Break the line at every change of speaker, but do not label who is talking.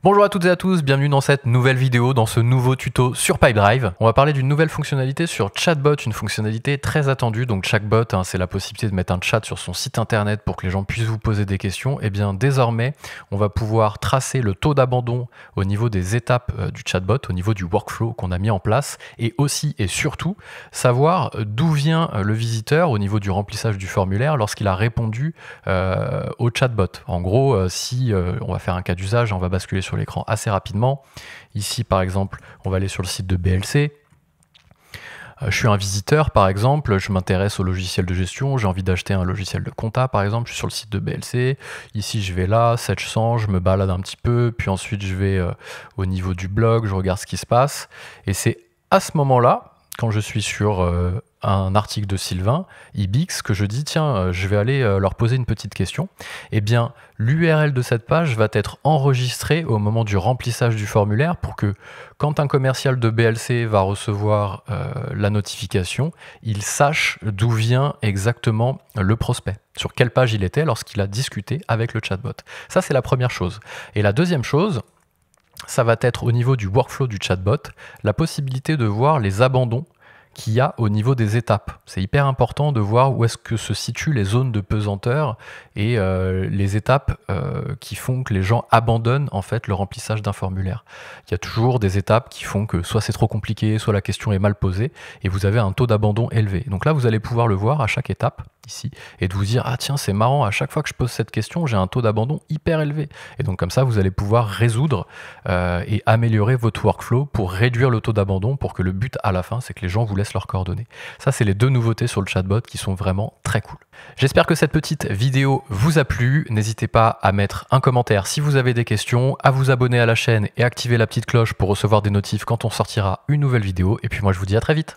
Bonjour à toutes et à tous, bienvenue dans cette nouvelle vidéo, dans ce nouveau tuto sur Pipedrive. On va parler d'une nouvelle fonctionnalité sur Chatbot, une fonctionnalité très attendue. Donc Chatbot, c'est la possibilité de mettre un chat sur son site internet pour que les gens puissent vous poser des questions. Et bien désormais, on va pouvoir tracer le taux d'abandon au niveau des étapes du chatbot, au niveau du workflow qu'on a mis en place, et aussi et surtout savoir d'où vient le visiteur au niveau du remplissage du formulaire lorsqu'il a répondu au chatbot. En gros, si on va faire un cas d'usage, on va basculer sur l'écran assez rapidement. Ici, par exemple, on va aller sur le site de BLC. Je suis un visiteur, par exemple, je m'intéresse au logiciel de gestion, j'ai envie d'acheter un logiciel de compta, par exemple, je suis sur le site de BLC. Ici, je vais là, 700, je me balade un petit peu, puis ensuite, je vais au niveau du blog, je regarde ce qui se passe. Et c'est à ce moment-là, quand je suis sur un article de Sylvain, Ibix, que je dis, tiens, je vais aller leur poser une petite question. Eh bien, l'URL de cette page va être enregistrée au moment du remplissage du formulaire pour que quand un commercial de BLC va recevoir la notification, il sache d'où vient exactement le prospect, sur quelle page il était lorsqu'il a discuté avec le chatbot. Ça, c'est la première chose. Et la deuxième chose, ça va être au niveau du workflow du chatbot, la possibilité de voir les abandons qu'il y a au niveau des étapes. C'est hyper important de voir où est-ce que se situent les zones de pesanteur et les étapes qui font que les gens abandonnent en fait le remplissage d'un formulaire. Il y a toujours des étapes qui font que soit c'est trop compliqué, soit la question est mal posée et vous avez un taux d'abandon élevé. Donc là, vous allez pouvoir le voir à chaque étape ici et de vous dire ah tiens, c'est marrant, à chaque fois que je pose cette question, j'ai un taux d'abandon hyper élevé. Et donc comme ça, vous allez pouvoir résoudre et améliorer votre workflow pour réduire le taux d'abandon pour que le but à la fin, c'est que les gens vous laissent leurs coordonnées. Ça, c'est les deux nouveautés sur le chatbot qui sont vraiment très cool. J'espère que cette petite vidéo vous a plu. N'hésitez pas à mettre un commentaire si vous avez des questions, à vous abonner à la chaîne et activer la petite cloche pour recevoir des notifs quand on sortira une nouvelle vidéo. Et puis moi, je vous dis à très vite.